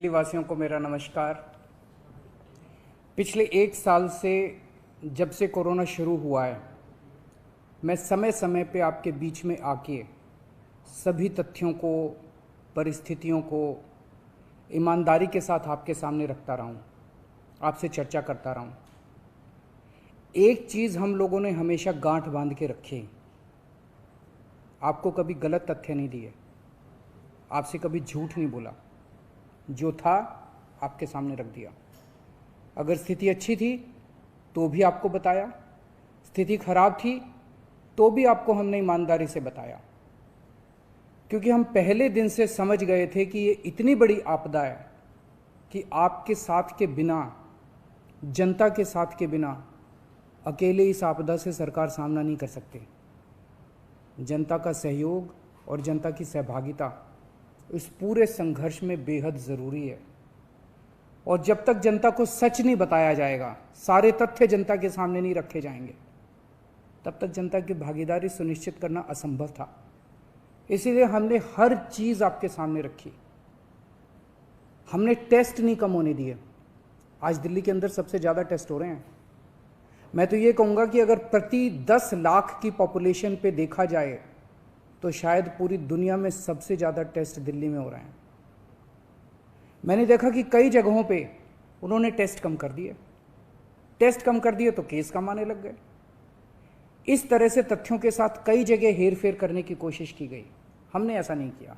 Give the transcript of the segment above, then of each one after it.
वासियों को मेरा नमस्कार। पिछले 1 साल से जब से कोरोना शुरू हुआ है, मैं समय समय पे आपके बीच में आके सभी तथ्यों को, परिस्थितियों को ईमानदारी के साथ आपके सामने रखता रहा हूँ, आपसे चर्चा करता रहा हूँ। एक चीज़ हम लोगों ने हमेशा गांठ बांध के रखी, आपको कभी गलत तथ्य नहीं दिए, आपसे कभी झूठ नहीं बोला, जो था आपके सामने रख दिया। अगर स्थिति अच्छी थी तो भी आपको बताया, स्थिति खराब थी तो भी आपको हमने ईमानदारी से बताया, क्योंकि हम पहले दिन से समझ गए थे कि ये इतनी बड़ी आपदा है कि आपके साथ के बिना, जनता के साथ के बिना अकेले इस आपदा से सरकार सामना नहीं कर सकती। जनता का सहयोग और जनता की सहभागिता इस पूरे संघर्ष में बेहद ज़रूरी है। और जब तक जनता को सच नहीं बताया जाएगा, सारे तथ्य जनता के सामने नहीं रखे जाएंगे, तब तक जनता की भागीदारी सुनिश्चित करना असंभव था। इसीलिए हमने हर चीज़ आपके सामने रखी। हमने टेस्ट नहीं कम होने दिए। आज दिल्ली के अंदर सबसे ज़्यादा टेस्ट हो रहे हैं। मैं तो ये कहूँगा कि अगर प्रति 10 लाख की पॉपुलेशन पे देखा जाए तो शायद पूरी दुनिया में सबसे ज़्यादा टेस्ट दिल्ली में हो रहे हैं। मैंने देखा कि कई जगहों पे उन्होंने टेस्ट कम कर दिए। टेस्ट कम कर दिए तो केस कम आने लग गए। इस तरह से तथ्यों के साथ कई जगह हेरफेर करने की कोशिश की गई। हमने ऐसा नहीं किया।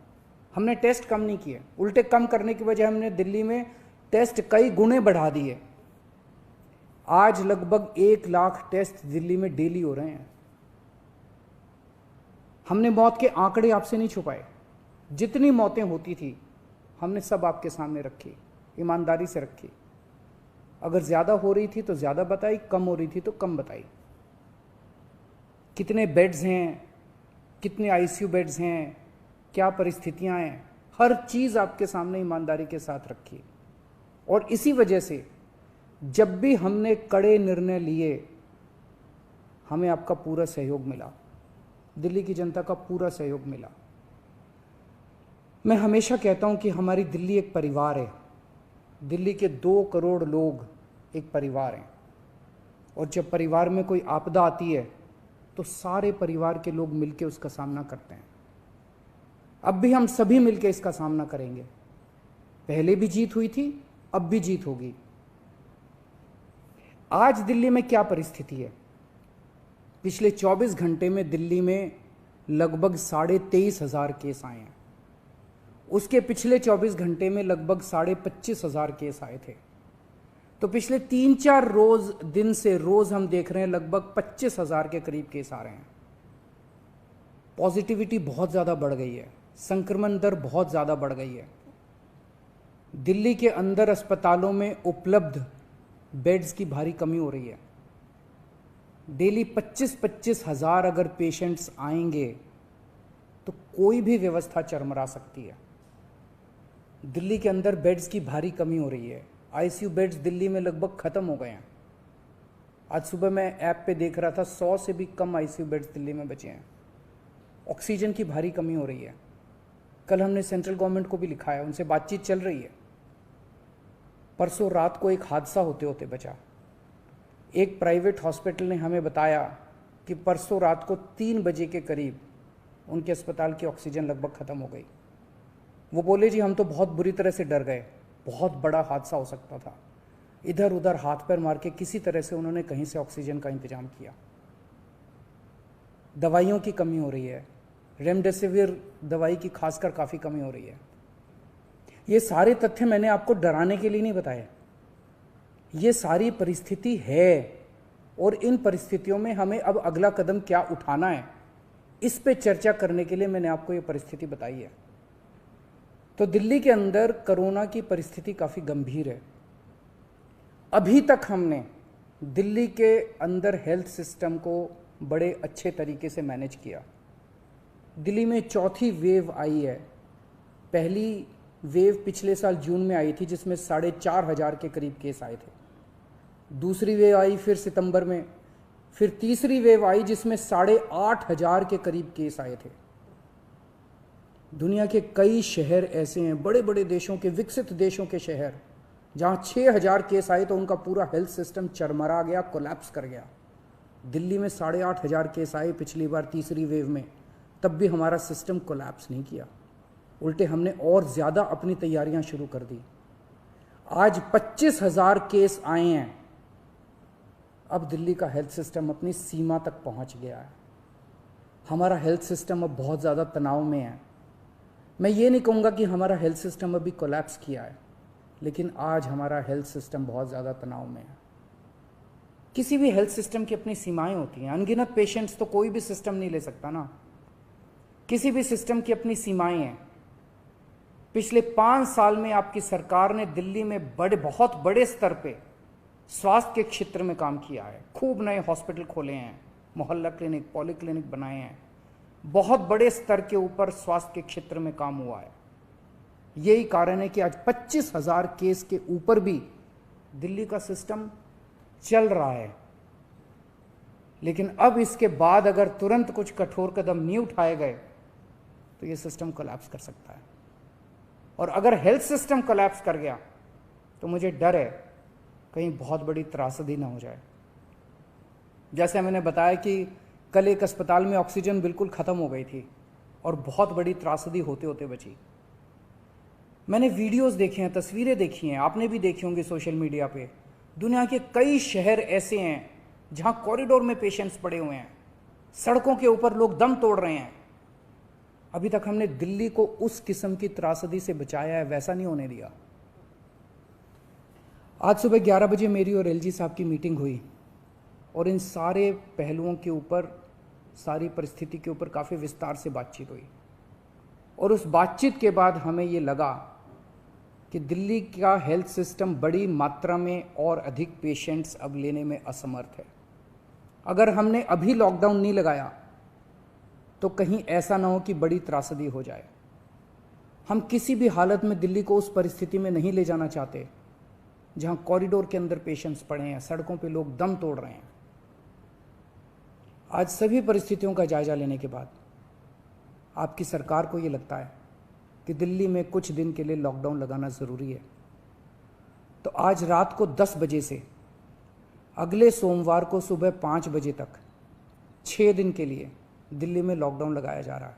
हमने टेस्ट कम नहीं किए, उल्टे कम करने की वजह हमने दिल्ली में टेस्ट कई गुने बढ़ा दिए। आज लगभग 1 लाख टेस्ट दिल्ली में डेली हो रहे हैं। हमने मौत के आंकड़े आपसे नहीं छुपाए। जितनी मौतें होती थी हमने सब आपके सामने रखी, ईमानदारी से रखी। अगर ज़्यादा हो रही थी तो ज़्यादा बताई, कम हो रही थी तो कम बताई। कितने बेड्स हैं, कितने आईसीयू बेड्स हैं, क्या परिस्थितियां हैं, हर चीज़ आपके सामने ईमानदारी के साथ रखी। और इसी वजह से जब भी हमने कड़े निर्णय लिए, हमें आपका पूरा सहयोग मिला, दिल्ली की जनता का पूरा सहयोग मिला। मैं हमेशा कहता हूं कि हमारी दिल्ली एक परिवार है। दिल्ली के 2 करोड़ लोग एक परिवार हैं। और जब परिवार में कोई आपदा आती है तो सारे परिवार के लोग मिलकर उसका सामना करते हैं। अब भी हम सभी मिलकर इसका सामना करेंगे। पहले भी जीत हुई थी, अब भी जीत होगी। आज दिल्ली में क्या परिस्थिति है? पिछले 24 घंटे में दिल्ली में लगभग 23,500 केस आए हैं। उसके पिछले 24 घंटे में लगभग 25,500 केस आए थे। तो पिछले 3-4 दिन से रोज हम देख रहे हैं लगभग 25,000 के करीब केस आ रहे हैं। पॉजिटिविटी बहुत ज़्यादा बढ़ गई है, संक्रमण दर बहुत ज़्यादा बढ़ गई है। दिल्ली के अंदर अस्पतालों में उपलब्ध बेड्स की भारी कमी हो रही है। डेली 25-25 हज़ार अगर पेशेंट्स आएंगे तो कोई भी व्यवस्था चरमरा सकती है। दिल्ली के अंदर बेड्स की भारी कमी हो रही है। आईसीयू बेड्स दिल्ली में लगभग ख़त्म हो गए हैं। आज सुबह मैं ऐप पे देख रहा था 100 से भी कम आईसीयू बेड्स दिल्ली में बचे हैं। ऑक्सीजन की भारी कमी हो रही है। कल हमने सेंट्रल गवर्नमेंट को भी लिखा है, उनसे बातचीत चल रही है। परसों रात को एक हादसा होते होते बचा। एक प्राइवेट हॉस्पिटल ने हमें बताया कि परसों रात को 3 बजे के करीब उनके अस्पताल की ऑक्सीजन लगभग ख़त्म हो गई। वो बोले जी हम तो बहुत बुरी तरह से डर गए, बहुत बड़ा हादसा हो सकता था। इधर उधर हाथ पैर मार के किसी तरह से उन्होंने कहीं से ऑक्सीजन का इंतजाम किया। दवाइयों की कमी हो रही है, रेमडेसिविर दवाई की खासकर काफ़ी कमी हो रही है। ये सारे तथ्य मैंने आपको डराने के लिए नहीं बताए। ये सारी परिस्थिति है और इन परिस्थितियों में हमें अब अगला कदम क्या उठाना है, इस पे चर्चा करने के लिए मैंने आपको ये परिस्थिति बताई है। तो दिल्ली के अंदर कोरोना की परिस्थिति काफ़ी गंभीर है। अभी तक हमने दिल्ली के अंदर हेल्थ सिस्टम को बड़े अच्छे तरीके से मैनेज किया। दिल्ली में 4थी वेव आई है। पहली वेव पिछले साल जून में आई थी जिसमें 4,500 के करीब केस आए थे। दूसरी वेव आई फिर सितंबर में, फिर तीसरी वेव आई जिसमें 8,500 के करीब केस आए थे। दुनिया के कई शहर ऐसे हैं, बड़े बड़े देशों के, विकसित देशों के शहर, जहाँ 6,000 केस आए तो उनका पूरा हेल्थ सिस्टम चरमरा गया, कोलैप्स कर गया। दिल्ली में 8,500 केस आए पिछली बार तीसरी वेव में, तब भी हमारा सिस्टम कोलैप्स नहीं किया, उल्टे हमने और ज़्यादा अपनी तैयारियां शुरू कर दी। आज 25,000 केस आए हैं। अब दिल्ली का हेल्थ सिस्टम अपनी सीमा तक पहुंच गया है। हमारा हेल्थ सिस्टम अब बहुत ज़्यादा तनाव में है। मैं ये नहीं कहूँगा कि हमारा हेल्थ सिस्टम अभी कोलैप्स किया है, लेकिन आज हमारा हेल्थ सिस्टम बहुत ज़्यादा तनाव में है। किसी भी हेल्थ सिस्टम की अपनी सीमाएं होती हैं। अनगिनत पेशेंट्स तो कोई भी सिस्टम नहीं ले सकता ना। किसी भी सिस्टम की अपनी सीमाएं हैं। पिछले 5 साल में आपकी सरकार ने दिल्ली में बहुत बड़े स्तर पे स्वास्थ्य के क्षेत्र में काम किया है। खूब नए हॉस्पिटल खोले हैं, मोहल्ला क्लिनिक, पॉलीक्लिनिक बनाए हैं। बहुत बड़े स्तर के ऊपर स्वास्थ्य के क्षेत्र में काम हुआ है। यही कारण है कि आज 25,000 केस के ऊपर भी दिल्ली का सिस्टम चल रहा है। लेकिन अब इसके बाद अगर तुरंत कुछ कठोर कदम नहीं उठाए गए तो ये सिस्टम कोलैप्स कर सकता है। और अगर हेल्थ सिस्टम कोलैप्स कर गया तो मुझे डर है कहीं बहुत बड़ी त्रासदी ना हो जाए। जैसे मैंने बताया कि कल एक अस्पताल में ऑक्सीजन बिल्कुल ख़त्म हो गई थी और बहुत बड़ी त्रासदी होते होते बची। मैंने वीडियोस देखे हैं, तस्वीरें देखी हैं, आपने भी देखी होंगी सोशल मीडिया पे। दुनिया के कई शहर ऐसे हैं जहां कॉरिडोर में पेशेंट्स पड़े हुए हैं, सड़कों के ऊपर लोग दम तोड़ रहे हैं। अभी तक हमने दिल्ली को उस किस्म की त्रासदी से बचाया है, वैसा नहीं होने दिया। आज सुबह 11 बजे मेरी और एलजी साहब की मीटिंग हुई और इन सारे पहलुओं के ऊपर, सारी परिस्थिति के ऊपर काफ़ी विस्तार से बातचीत हुई। और उस बातचीत के बाद हमें ये लगा कि दिल्ली का हेल्थ सिस्टम बड़ी मात्रा में और अधिक पेशेंट्स अब लेने में असमर्थ है। अगर हमने अभी लॉकडाउन नहीं लगाया तो कहीं ऐसा ना हो कि बड़ी त्रासदी हो जाए। हम किसी भी हालत में दिल्ली को उस परिस्थिति में नहीं ले जाना चाहते जहां कॉरिडोर के अंदर पेशेंट्स पड़े हैं, सड़कों पे लोग दम तोड़ रहे हैं। आज सभी परिस्थितियों का जायजा लेने के बाद आपकी सरकार को ये लगता है कि दिल्ली में कुछ दिन के लिए लॉकडाउन लगाना ज़रूरी है। तो आज रात को 10 बजे से अगले सोमवार को सुबह 5 बजे तक 6 दिन के लिए दिल्ली में लॉकडाउन लगाया जा रहा है।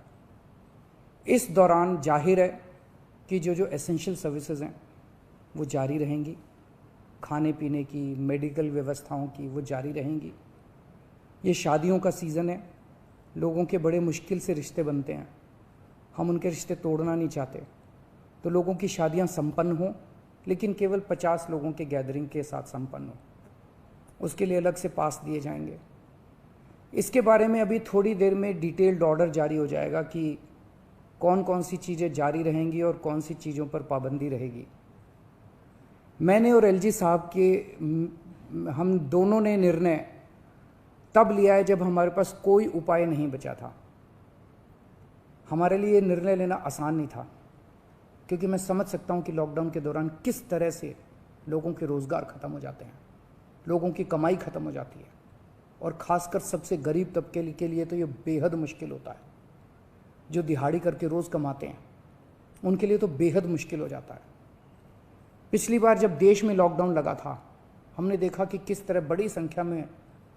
इस दौरान जाहिर है कि जो एसेंशियल सर्विसेज हैं वो जारी रहेंगी, खाने पीने की, मेडिकल व्यवस्थाओं की वो जारी रहेंगी। ये शादियों का सीज़न है, लोगों के बड़े मुश्किल से रिश्ते बनते हैं, हम उनके रिश्ते तोड़ना नहीं चाहते। तो लोगों की शादियां संपन्न हों, लेकिन केवल 50 लोगों के गैदरिंग के साथ संपन्न हो, उसके लिए अलग से पास दिए जाएंगे। इसके बारे में अभी थोड़ी देर में डिटेल्ड ऑर्डर जारी हो जाएगा कि कौन कौन सी चीज़ें जारी रहेंगी और कौन सी चीज़ों पर पाबंदी रहेगी। मैंने और एलजी साहब के हम दोनों ने निर्णय तब लिया है जब हमारे पास कोई उपाय नहीं बचा था। हमारे लिए ये निर्णय लेना आसान नहीं था, क्योंकि मैं समझ सकता हूँ कि लॉकडाउन के दौरान किस तरह से लोगों के रोज़गार ख़त्म हो जाते हैं, लोगों की कमाई ख़त्म हो जाती है, और ख़ासकर सबसे गरीब तबके के लिए तो ये बेहद मुश्किल होता है। जो दिहाड़ी करके रोज़ कमाते हैं उनके लिए तो बेहद मुश्किल हो जाता है। पिछली बार जब देश में लॉकडाउन लगा था, हमने देखा कि किस तरह बड़ी संख्या में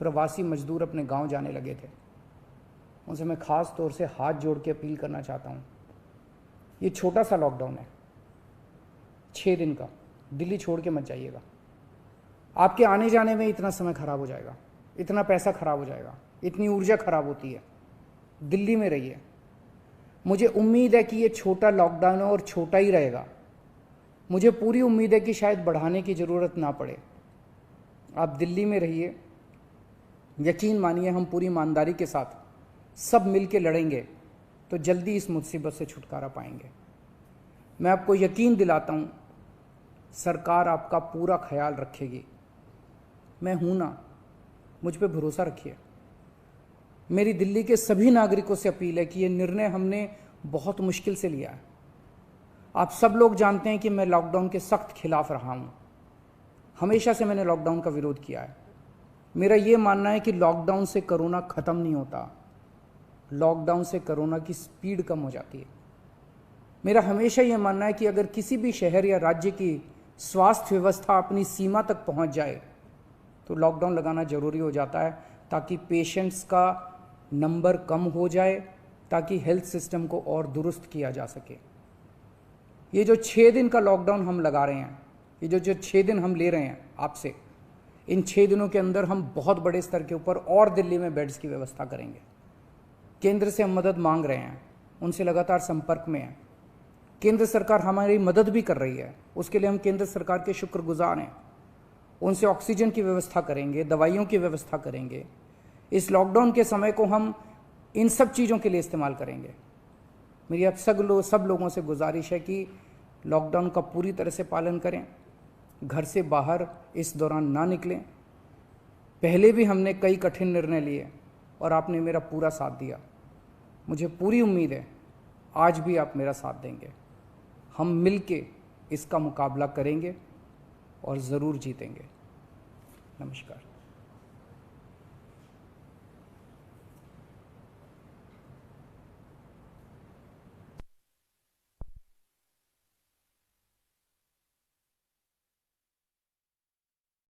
प्रवासी मजदूर अपने गांव जाने लगे थे। उनसे मैं ख़ास तौर से हाथ जोड़ के अपील करना चाहता हूँ, ये छोटा सा लॉकडाउन है, 6 दिन का, दिल्ली छोड़ के मत जाइएगा। आपके आने जाने में इतना समय खराब हो जाएगा, इतना पैसा खराब हो जाएगा, इतनी ऊर्जा खराब होती है। दिल्ली में रहिए। मुझे उम्मीद है कि ये छोटा लॉकडाउन है और छोटा ही रहेगा। मुझे पूरी उम्मीद है कि शायद बढ़ाने की ज़रूरत ना पड़े। आप दिल्ली में रहिए। यकीन मानिए, हम पूरी ईमानदारी के साथ सब मिल के लड़ेंगे तो जल्दी इस मुसीबत से छुटकारा पाएंगे। मैं आपको यकीन दिलाता हूँ, सरकार आपका पूरा ख्याल रखेगी। मैं हूँ ना, मुझ पे भरोसा रखिए। मेरी दिल्ली के सभी नागरिकों से अपील है कि ये निर्णय हमने बहुत मुश्किल से लिया है। आप सब लोग जानते हैं कि मैं लॉकडाउन के सख्त खिलाफ रहा हूँ। हमेशा से मैंने लॉकडाउन का विरोध किया है। मेरा ये मानना है कि लॉकडाउन से कोरोना ख़त्म नहीं होता, लॉकडाउन से कोरोना की स्पीड कम हो जाती है। मेरा हमेशा ये मानना है कि अगर किसी भी शहर या राज्य की स्वास्थ्य व्यवस्था अपनी सीमा तक पहुंच जाए तो लॉकडाउन लगाना ज़रूरी हो जाता है, ताकि पेशेंट्स का नंबर कम हो जाए, ताकि हेल्थ सिस्टम को और दुरुस्त किया जा सके। ये जो 6 दिन का लॉकडाउन हम लगा रहे हैं, ये जो 6 दिन हम ले रहे हैं आपसे, इन 6 दिनों के अंदर हम बहुत बड़े स्तर के ऊपर और दिल्ली में बेड्स की व्यवस्था करेंगे। केंद्र से हम मदद मांग रहे हैं, उनसे लगातार संपर्क में हैं। केंद्र सरकार हमारी मदद भी कर रही है, उसके लिए हम केंद्र सरकार के शुक्रगुजार हैं। उनसे ऑक्सीजन की व्यवस्था करेंगे, दवाइयों की व्यवस्था करेंगे। इस लॉकडाउन के समय को हम इन सब चीज़ों के लिए इस्तेमाल करेंगे। मेरी अब सब लोगों से गुजारिश है कि लॉकडाउन का पूरी तरह से पालन करें, घर से बाहर इस दौरान ना निकलें। पहले भी हमने कई कठिन निर्णय लिए और आपने मेरा पूरा साथ दिया। मुझे पूरी उम्मीद है आज भी आप मेरा साथ देंगे। हम मिलके इसका मुकाबला करेंगे और ज़रूर जीतेंगे। नमस्कार।